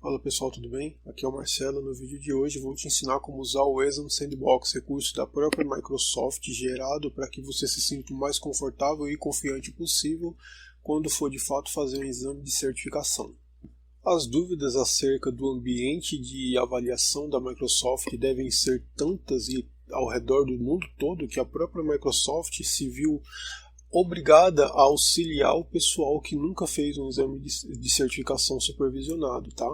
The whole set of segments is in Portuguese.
Fala pessoal, tudo bem? Aqui é o Marcelo. No vídeo de hoje vou te ensinar como usar o Exam Sandbox, recurso da própria Microsoft gerado para que você se sinta o mais confortável e confiante possível quando for de fato fazer um exame de certificação. As dúvidas acerca do ambiente de avaliação da Microsoft devem ser tantas e ao redor do mundo todo que a própria Microsoft se viu obrigada a auxiliar o pessoal que nunca fez um exame de certificação supervisionado, tá?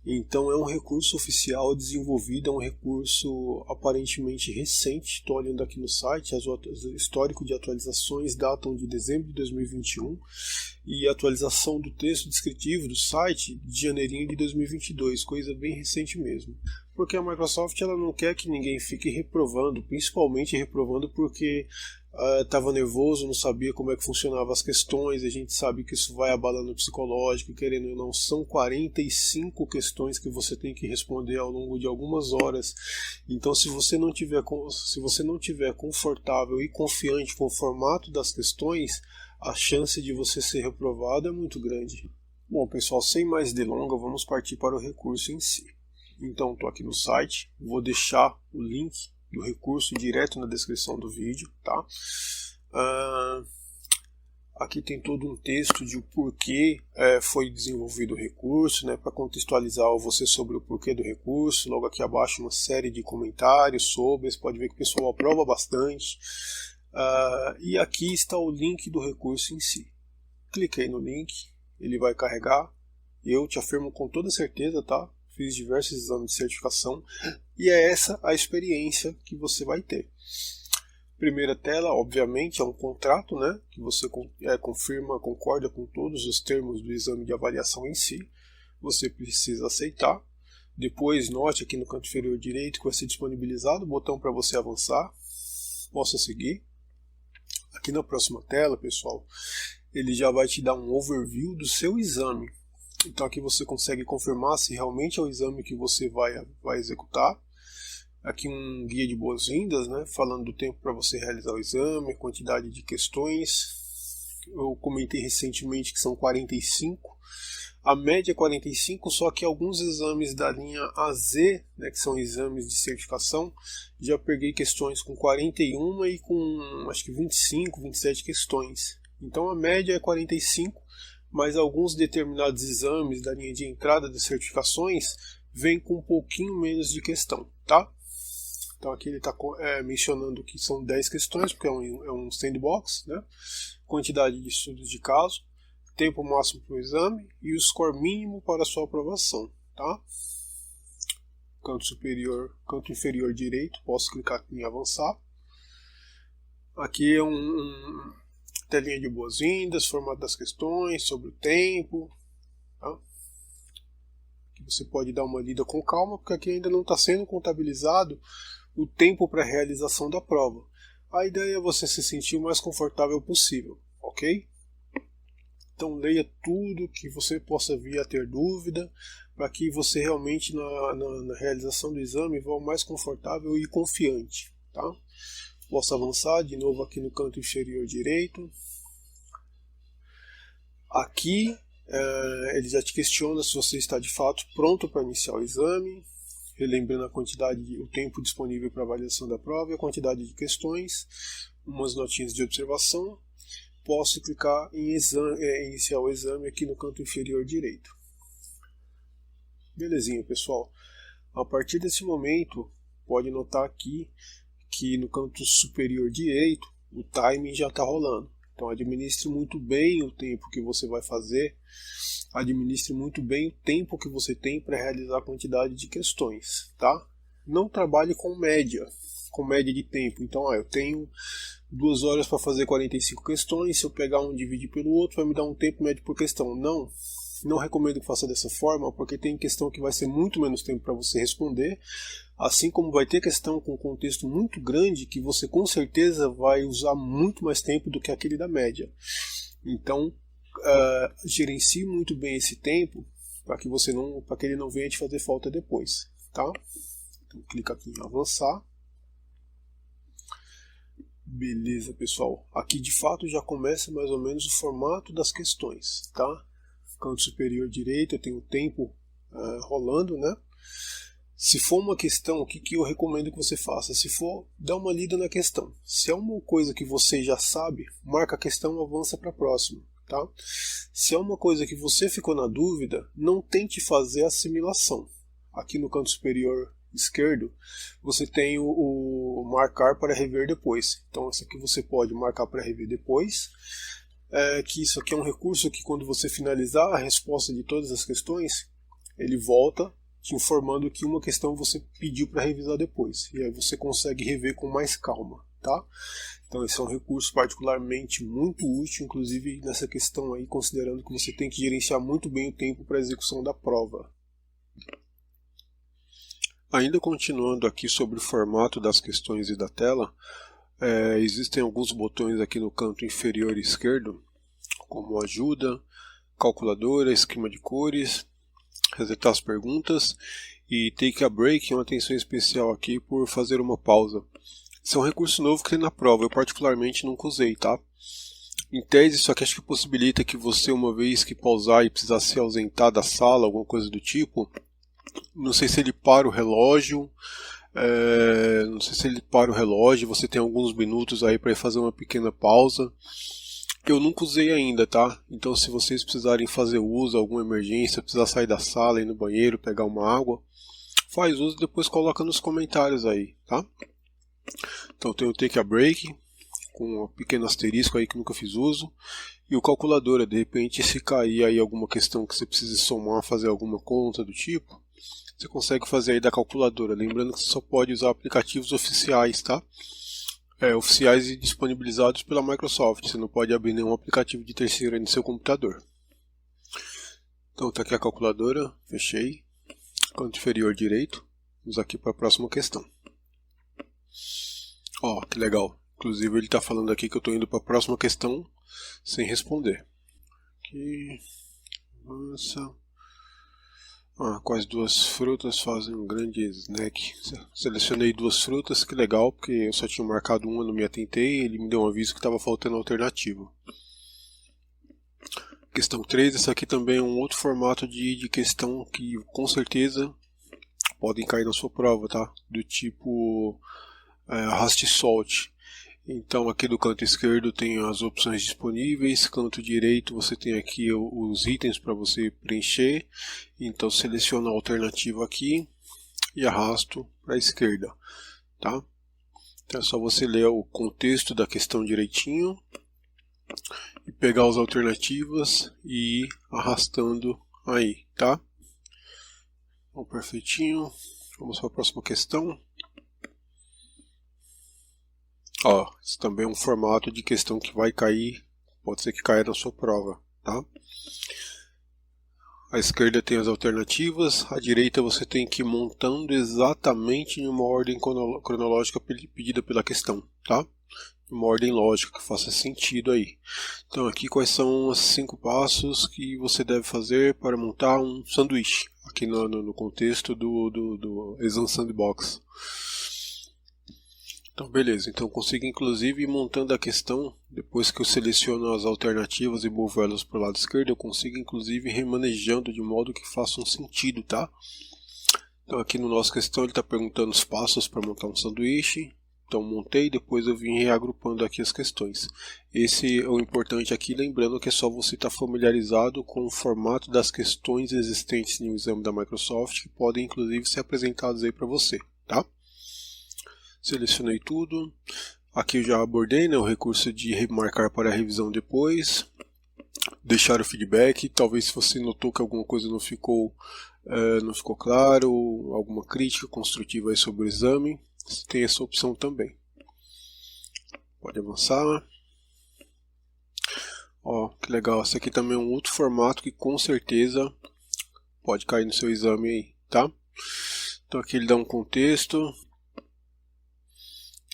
Então é um recurso oficial desenvolvido, é um recurso aparentemente recente. Estou olhando aqui no site, o histórico de atualizações datam de dezembro de 2021 e a atualização do texto descritivo do site de janeirinho de 2022, coisa bem recente mesmo. Porque a Microsoft ela não quer que ninguém fique reprovando, principalmente reprovando porque estava nervoso, não sabia como é que funcionavam as questões. A gente sabe que isso vai abalando o psicológico, querendo ou não, são 45 questões que você tem que responder ao longo de algumas horas. Então se você não tiver confortável e confiante com o formato das questões, a chance de você ser reprovado é muito grande. Bom pessoal, sem mais delongas, vamos partir para o recurso em si. Então estou aqui no site, vou deixar o link do recurso direto na descrição do vídeo, tá? Aqui tem todo um texto de o porquê foi desenvolvido o recurso, né, para contextualizar você sobre o porquê do recurso. Logo aqui abaixo uma série de comentários sobre, você pode ver que o pessoal aprova bastante. E aqui está o link do recurso em si. Cliquei no link, ele vai carregar. Eu te afirmo com toda certeza, tá? Fiz diversos exames de certificação e é essa a experiência que você vai ter. Primeira tela, obviamente, é um contrato, né, que você confirma, concorda com todos os termos do exame de avaliação em si. Você precisa aceitar. Depois, note aqui no canto inferior direito que vai ser disponibilizado o botão para você avançar. Possa seguir. Aqui na próxima tela, pessoal, ele já vai te dar um overview do seu exame. Então aqui você consegue confirmar se realmente é o exame que você vai executar. Aqui um guia de boas-vindas, né, falando do tempo para você realizar o exame, a quantidade de questões. Eu comentei recentemente que são 45. A média é 45, só que alguns exames da linha AZ, né, que são exames de certificação, já peguei questões com 41 e com acho que 25, 27 questões. Então a média é 45. Mas alguns determinados exames da linha de entrada de certificações vêm com um pouquinho menos de questão, tá? Então aqui ele está mencionando que são 10 questões, porque é um sandbox, né? Quantidade de estudos de caso, tempo máximo para o exame e o score mínimo para a sua aprovação, tá? Canto inferior direito, posso clicar aqui em avançar. Aqui é telinha de boas-vindas, formato das questões, sobre o tempo. Tá? Aqui você pode dar uma lida com calma, porque aqui ainda não está sendo contabilizado o tempo para a realização da prova. A ideia é você se sentir o mais confortável possível, ok? Então leia tudo que você possa vir a ter dúvida, para que você realmente na realização do exame vá o mais confortável e confiante, tá? Posso avançar de novo aqui no canto inferior direito. Aqui ele já te questiona se você está de fato pronto para iniciar o exame, relembrando a quantidade, o tempo disponível para avaliação da prova e a quantidade de questões, umas notinhas de observação. Posso clicar em iniciar o exame aqui no canto inferior direito. Belezinha, pessoal. A partir desse momento, pode notar aqui que no canto superior direito o timing já está rolando. Então administre muito bem o tempo que você vai fazer, administre muito bem o tempo que você tem para realizar a quantidade de questões, tá? Não trabalhe com média de tempo. Então eu tenho 2 horas para fazer 45 questões, se eu pegar um e dividir pelo outro vai me dar um tempo médio por questão. Não recomendo que faça dessa forma, porque tem questão que vai ser muito menos tempo para você responder, assim como vai ter questão com contexto muito grande que você com certeza vai usar muito mais tempo do que aquele da média. Então, gerencie muito bem esse tempo para que ele não venha te fazer falta depois, tá? Então, clica aqui em avançar. Beleza, pessoal. Aqui de fato já começa mais ou menos o formato das questões, tá? Canto superior direito eu tenho o tempo rolando, né? Se for uma questão, o que eu recomendo que você faça? Se for, dá uma lida na questão. Se é uma coisa que você já sabe, marca a questão e avança para a próxima. Tá? Se é uma coisa que você ficou na dúvida, não tente fazer assimilação. Aqui no canto superior esquerdo, você tem o marcar para rever depois. Então, isso aqui você pode marcar para rever depois. Que isso aqui é um recurso que, quando você finalizar a resposta de todas as questões, ele volta te informando que uma questão você pediu para revisar depois. E aí você consegue rever com mais calma. Tá? Então esse é um recurso particularmente muito útil, inclusive nessa questão aí, considerando que você tem que gerenciar muito bem o tempo para a execução da prova. Ainda continuando aqui sobre o formato das questões e da tela, existem alguns botões aqui no canto inferior esquerdo, como ajuda, calculadora, esquema de cores, resetar as perguntas e take a break, uma atenção especial aqui por fazer uma pausa. Esse é um recurso novo que tem na prova, eu particularmente nunca usei, tá? Em tese, isso aqui acho que possibilita que você, uma vez que pausar e precisar se ausentar da sala, alguma coisa do tipo, não sei se ele para o relógio, você tem alguns minutos aí para fazer uma pequena pausa. Eu nunca usei ainda, tá? Então se vocês precisarem fazer uso, alguma emergência, precisar sair da sala, ir no banheiro, pegar uma água, faz uso e depois coloca nos comentários aí, tá? Então tem o Take a Break, com um pequeno asterisco aí que nunca fiz uso, e o calculadora, de repente se cair aí alguma questão que você precise somar, fazer alguma conta do tipo, você consegue fazer aí da calculadora, lembrando que você só pode usar aplicativos oficiais, tá? Oficiais e disponibilizados pela Microsoft, você não pode abrir nenhum aplicativo de terceiro aí no seu computador. Então tá aqui a calculadora, fechei, canto inferior direito, vamos aqui para a próxima questão. Ó, que legal. Inclusive ele está falando aqui que eu estou indo para a próxima questão sem responder. Aqui. Avança. Quais duas frutas fazem um grande snack? Selecionei duas frutas, que legal, porque eu só tinha marcado uma, não me atentei, ele me deu um aviso que estava faltando alternativa. Questão 3, essa aqui também é um outro formato de questão que com certeza podem cair na sua prova, tá? Do tipo arraste e solte. Então aqui do canto esquerdo tem as opções disponíveis, canto direito você tem aqui os itens para você preencher, então seleciona a alternativa aqui e arrasto para a esquerda, tá? Então é só você ler o contexto da questão direitinho e pegar as alternativas e ir arrastando aí, tá? Então, perfeitinho, vamos para a próxima questão. Esse também é um formato de questão que vai cair, pode ser que caia na sua prova, tá? À esquerda tem as alternativas, à direita você tem que ir montando exatamente em uma ordem cronológica pedida pela questão, tá? Uma ordem lógica que faça sentido aí. Então aqui quais são os 5 passos que você deve fazer para montar um sanduíche, aqui no contexto do Exam Sandbox. Então beleza, então eu consigo inclusive ir montando a questão, depois que eu seleciono as alternativas e movo elas para o lado esquerdo, eu consigo inclusive ir remanejando de modo que faça um sentido, tá? Então aqui no nosso questão ele está perguntando os passos para montar um sanduíche, então montei, depois eu vim reagrupando aqui as questões. Esse é o importante aqui, lembrando que é só você estar familiarizado com o formato das questões existentes no exame da Microsoft, que podem inclusive ser apresentadas aí para você, tá? Selecionei tudo, aqui eu já abordei, né, o recurso de remarcar para revisão depois, deixar o feedback, talvez se você notou que alguma coisa não ficou claro, alguma crítica construtiva aí sobre o exame, você tem essa opção também. Pode avançar. Que legal, esse aqui também é um outro formato que com certeza pode cair no seu exame aí, tá? Então aqui ele dá um contexto.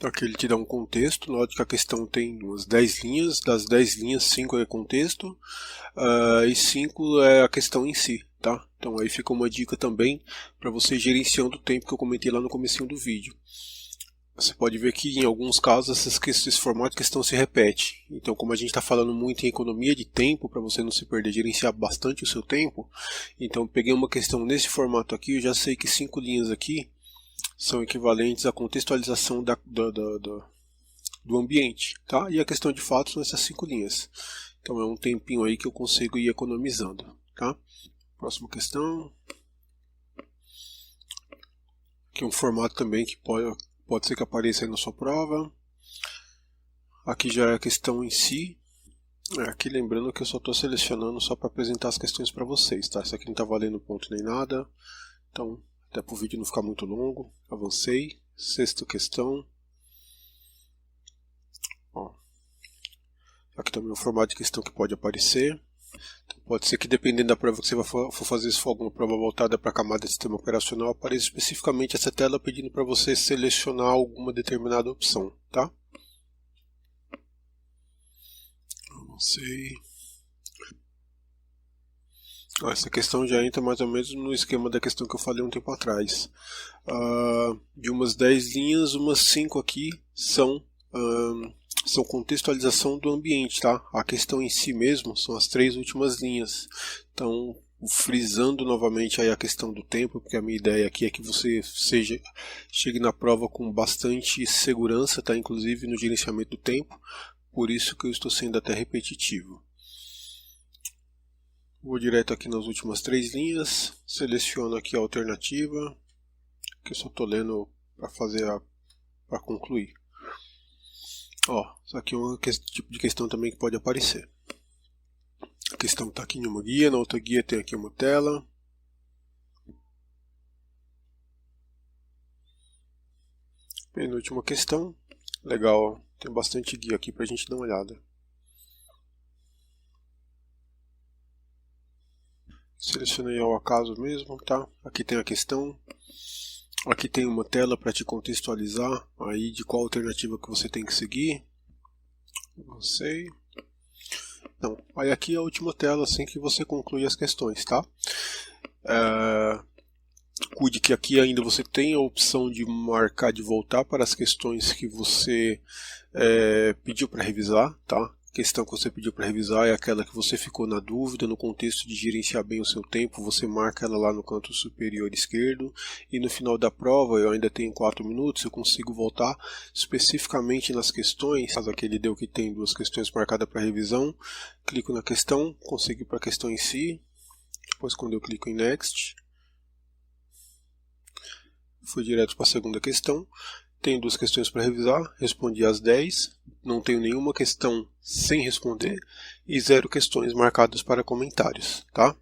Aqui ele te dá um contexto, note que a questão tem umas 10 linhas, das 10 linhas 5 é contexto e 5 é a questão em si, tá? Então aí fica uma dica também para você gerenciando o tempo que eu comentei lá no comecinho do vídeo. Você pode ver que em alguns casos esse formato de questão se repete. Então, como a gente está falando muito em economia de tempo, para você não se perder, gerenciar bastante o seu tempo, então peguei uma questão nesse formato aqui, eu já sei que 5 linhas aqui são equivalentes à contextualização do ambiente, tá? E a questão de fato são essas 5 linhas. Então é um tempinho aí que eu consigo ir economizando, tá? Próxima questão. Aqui é um formato também que pode ser que apareça aí na sua prova. Aqui já é a questão em si. Aqui lembrando que eu só estou selecionando só para apresentar as questões para vocês, tá? Isso aqui não está valendo ponto nem nada. Então, até para o vídeo não ficar muito longo, avancei. Sexta questão. Ó. Aqui também é um formato de questão que pode aparecer. Pode ser que dependendo da prova que você for fazer, se for alguma prova voltada para a camada de sistema operacional, apareça especificamente essa tela pedindo para você selecionar alguma determinada opção, tá? Não sei. Essa questão já entra mais ou menos no esquema da questão que eu falei um tempo atrás. De umas 10 linhas, umas 5 aqui são contextualização do ambiente, tá? A questão em si mesmo são as 3 últimas linhas. Então, frisando novamente aí a questão do tempo, porque a minha ideia aqui é que você chegue na prova com bastante segurança, tá? Inclusive no gerenciamento do tempo. Por isso que eu estou sendo até repetitivo. Vou direto aqui nas últimas 3 linhas, seleciono aqui a alternativa, que eu só estou lendo para concluir. Ó, isso aqui é um tipo de questão também que pode aparecer. A questão está aqui em uma guia, na outra guia tem aqui uma tela. Penúltima questão. Legal, ó. Tem bastante guia aqui para a gente dar uma olhada. Selecionei ao acaso mesmo, tá? Aqui tem a questão. Aqui tem uma tela para te contextualizar aí de qual alternativa que você tem que seguir. Não sei. Não. Aí aqui é a última tela assim que você conclui as questões, tá? Cuide que aqui ainda você tem a opção de marcar de voltar para as questões que você pediu para revisar, tá? A questão que você pediu para revisar é aquela que você ficou na dúvida no contexto de gerenciar bem o seu tempo, você marca ela lá no canto superior esquerdo e no final da prova, eu ainda tenho 4 minutos, eu consigo voltar especificamente nas questões, caso aquele deu que tem 2 questões marcadas para revisão, clico na questão, consigo ir para a questão em si, depois quando eu clico em Next, fui direto para a segunda questão. Tenho 2 questões para revisar, respondi as 10, não tenho nenhuma questão sem responder e 0 questões marcadas para comentários, tá?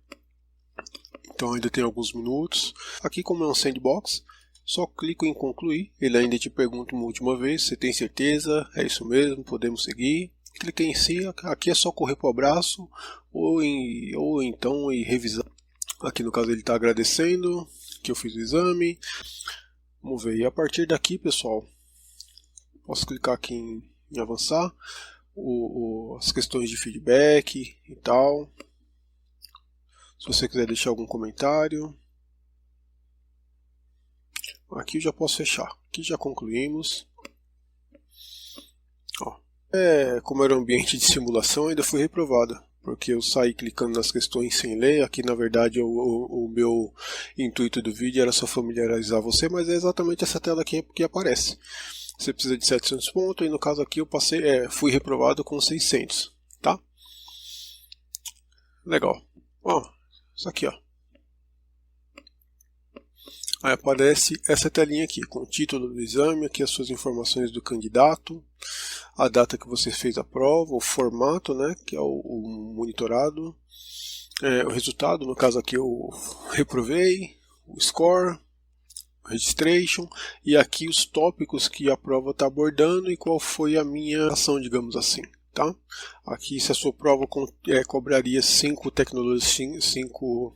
Então ainda tem alguns minutos. Aqui, como é um sandbox, só clico em concluir, ele ainda te pergunta uma última vez, você tem certeza? É isso mesmo, podemos seguir? Cliquei em si, aqui é só correr para o abraço ou então ir revisar. Aqui no caso ele está agradecendo que eu fiz o exame. Vamos ver, e a partir daqui, pessoal, posso clicar aqui em avançar, as questões de feedback e tal. Se você quiser deixar algum comentário. Aqui eu já posso fechar, aqui já concluímos. Ó, como era um ambiente de simulação, ainda fui reprovado, porque eu saí clicando nas questões sem ler. Aqui na verdade o meu intuito do vídeo era só familiarizar você, mas é exatamente essa tela aqui que aparece. Você precisa de 700 pontos e no caso aqui eu fui reprovado com 600, tá? Legal. Ó, isso aqui, ó. Aí aparece essa telinha aqui, com o título do exame, aqui as suas informações do candidato, a data que você fez a prova, o formato, né, que é o monitorado, o resultado, no caso aqui eu reprovei, o score, registration, e aqui os tópicos que a prova está abordando e qual foi a minha ação, digamos assim. Tá? Aqui se a sua prova cobraria 5 tecnologias, 5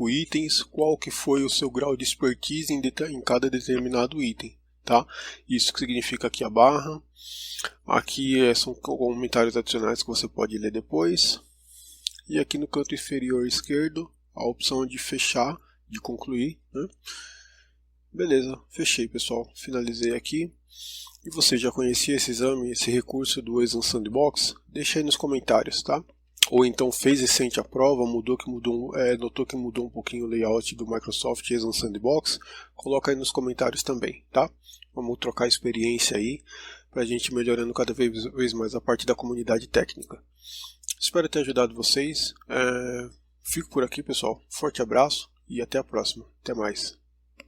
itens, qual que foi o seu grau de expertise em cada determinado item, tá? Isso que significa aqui a barra. Aqui são comentários adicionais que você pode ler depois. E aqui no canto inferior esquerdo, a opção de fechar, de concluir, né? Beleza, fechei pessoal, finalizei aqui. E você já conhecia esse exame, esse recurso do Exam Sandbox? Deixa aí nos comentários, tá? Ou então fez recente a prova, notou que mudou um pouquinho o layout do Microsoft Exam Sandbox? Coloca aí nos comentários também, tá? Vamos trocar experiência aí, para a gente melhorando cada vez mais a parte da comunidade técnica. Espero ter ajudado vocês. Fico por aqui pessoal, forte abraço e até a próxima. Até mais.